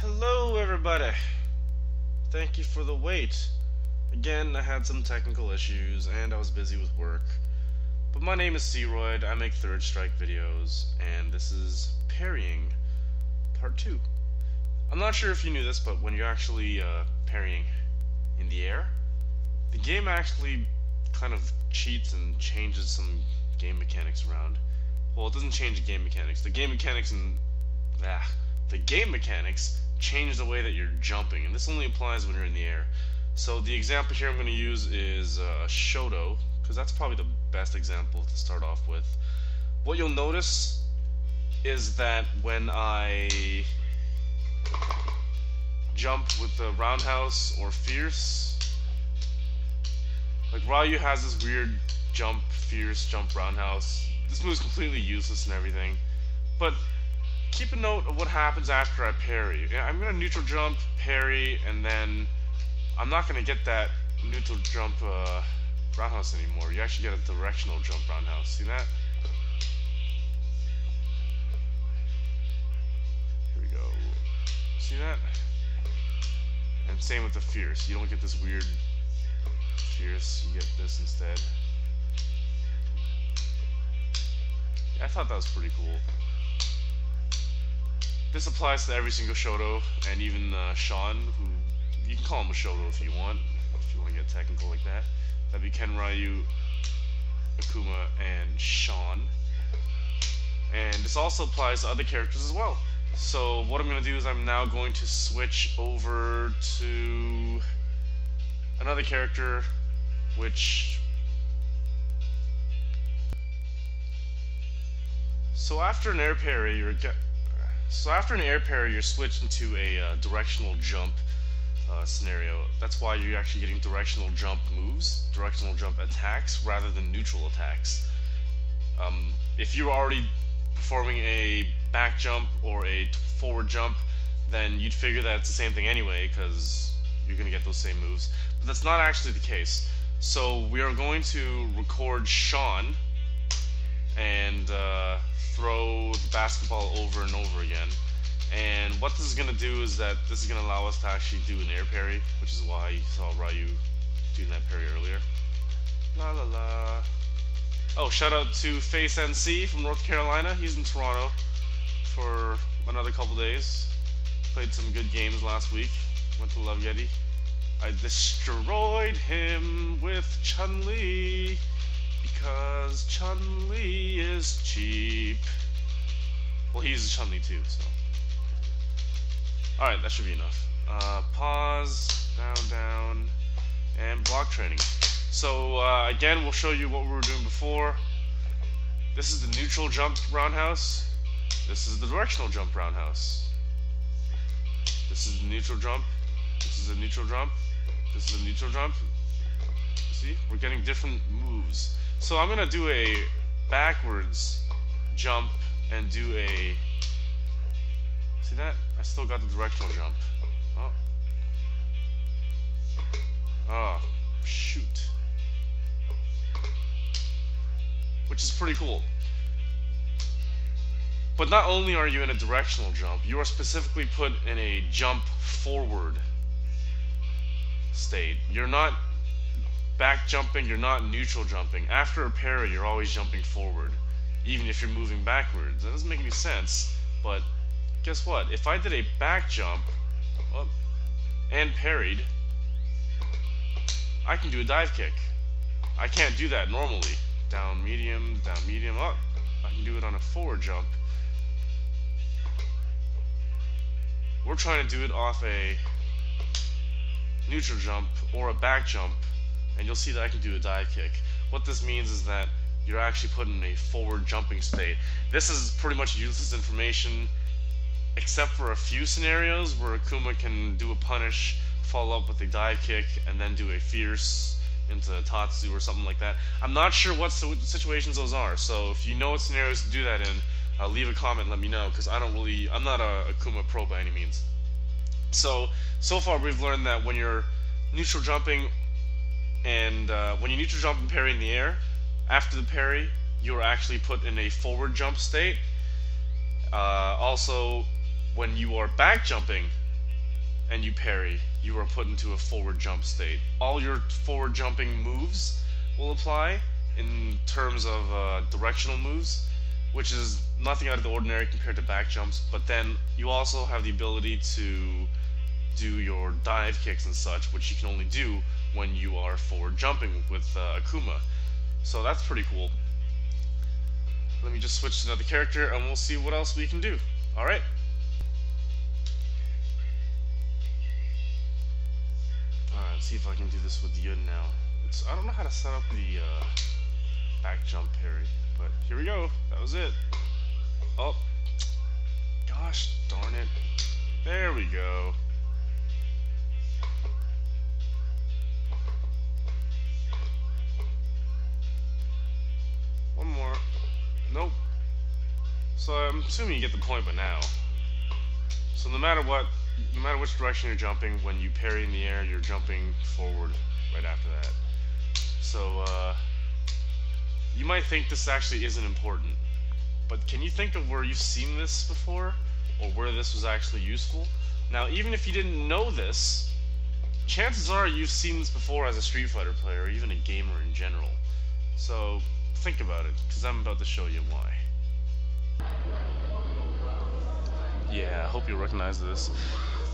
Hello everybody! Thank you for the wait. Again, I had some technical issues and I was busy with work. But my name is C-Royd, I make third strike videos, and this is Parrying Part 2. I'm not sure if you knew this, but when you're actually parrying in the air, the game actually kind of cheats and changes some game mechanics around. Well, it doesn't change the game mechanics. The game mechanics change the way that you're jumping, and this only applies when you're in the air. So the example here I'm going to use is Shoto, because that's probably the best example to start off with. What you'll notice is that when I jump with the roundhouse or fierce, like Ryu has this weird jump, fierce, jump, roundhouse. This move is completely useless and everything, but keep a note of what happens after I parry. I'm going to neutral jump, parry, and then I'm not going to get that neutral jump roundhouse anymore. You actually get a directional jump roundhouse. See that? Here we go. See that? And same with the fierce. You don't get this weird fierce, you get this instead. I thought that was pretty cool. This applies to every single Shoto, and even Sean, who you can call him a Shoto if you want to get technical like that. That'd be Ken, Ryu, Akuma, and Sean. And this also applies to other characters as well. So what I'm going to do is I'm now going to switch over to another character, which... So after an air parry, you're switched into a directional jump scenario. That's why you're actually getting directional jump moves, directional jump attacks, rather than neutral attacks. If you're already performing a back jump or a forward jump, then you'd figure that it's the same thing anyway, because you're going to get those same moves. But that's not actually the case. So we are going to record Sean and throw the basketball over and over again. And what this is going to do is that this is going to allow us to actually do an air parry, which is why you saw Ryu doing that parry earlier. La la la. Oh, shout out to Face NC from North Carolina. He's in Toronto for another couple days. Played some good games last week. Went to Love Yeti. I destroyed him with Chun-Li because Chun-Li is cheap. Well, he's Chun-Li too, so. Alright, that should be enough. Pause, down, and block training. So, again, we'll show you what we were doing before. This is the neutral jump roundhouse. This is the directional jump roundhouse. This is the neutral jump. This is a neutral jump. This is a neutral jump. See? We're getting different moves. So I'm going to do a backwards jump and do a... See that? I still got the directional jump. Oh. Oh, shoot. Which is pretty cool. But not only are you in a directional jump, you are specifically put in a jump forward state. You're not back jumping, you're not neutral jumping. After a parry, you're always jumping forward, even if you're moving backwards. That doesn't make any sense, but guess what? If I did a back jump and parried, I can do a dive kick. I can't do that normally. Down, medium, up. I can do it on a forward jump. We're trying to do it off a neutral jump or a back jump, and you'll see that I can do a dive kick. What this means is that you're actually put in a forward jumping state. This is pretty much useless information, except for a few scenarios where Akuma can do a punish, follow up with a dive kick, and then do a fierce into Tatsu or something like that. I'm not sure what situations those are, so if you know what scenarios to do that in, leave a comment and let me know, because I'm not a Akuma pro by any means. So far we've learned that when you're neutral jumping and when you neutral jump and parry in the air, after the parry, you're actually put in a forward jump state. Also, when you are back jumping and you parry, you are put into a forward jump state. All your forward jumping moves will apply in terms of directional moves, which is nothing out of the ordinary compared to back jumps, but then you also have the ability to do your dive kicks and such, which you can only do when you are forward jumping with Akuma. So that's pretty cool. Let me just switch to another character and we'll see what else we can do. Alright. Alright, let's see if I can do this with Yun now. I don't know how to set up the back jump parry, but here we go. That was it. Oh, gosh darn it. There we go. One more. Nope. So I'm assuming you get the point by now. So no matter which direction you're jumping, when you parry in the air, you're jumping forward right after that. So you might think this actually isn't important, but can you think of where you've seen this before, or where this was actually useful? Now, even if you didn't know this, chances are you've seen this before as a Street Fighter player, or even a gamer in general. So think about it, because I'm about to show you why. Yeah, I hope you recognize this.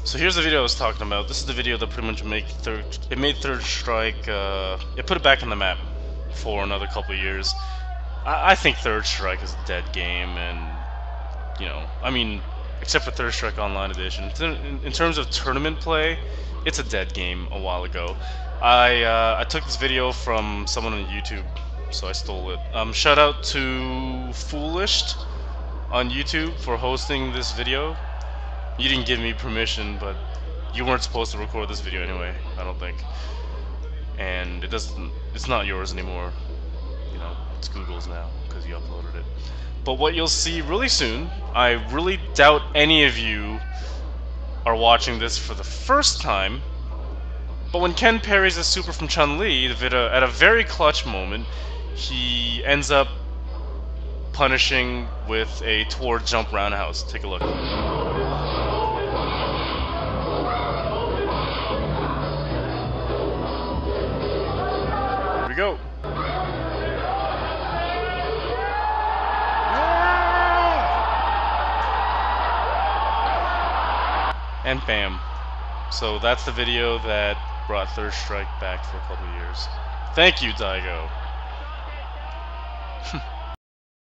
So here's the video I was talking about. This is the video that pretty much made Third Strike, it put it back on the map for another couple of years. I think Third Strike is a dead game, and, you know, I mean, except for Third Strike Online Edition. In terms of tournament play, it's a dead game a while ago. I took this video from someone on YouTube, so I stole it. Shout out to Foolish on YouTube for hosting this video. You didn't give me permission, but you weren't supposed to record this video anyway, I don't think. And it's not yours anymore. You know, it's Google's now, because you uploaded it. But what you'll see really soon, I really doubt any of you are watching this for the first time, but when Ken parries a super from Chun-Li, at a very clutch moment, he ends up punishing with a toward jump roundhouse. Take a look. Here we go. And bam. So that's the video that brought Third Strike back for a couple of years. Thank you, Daigo.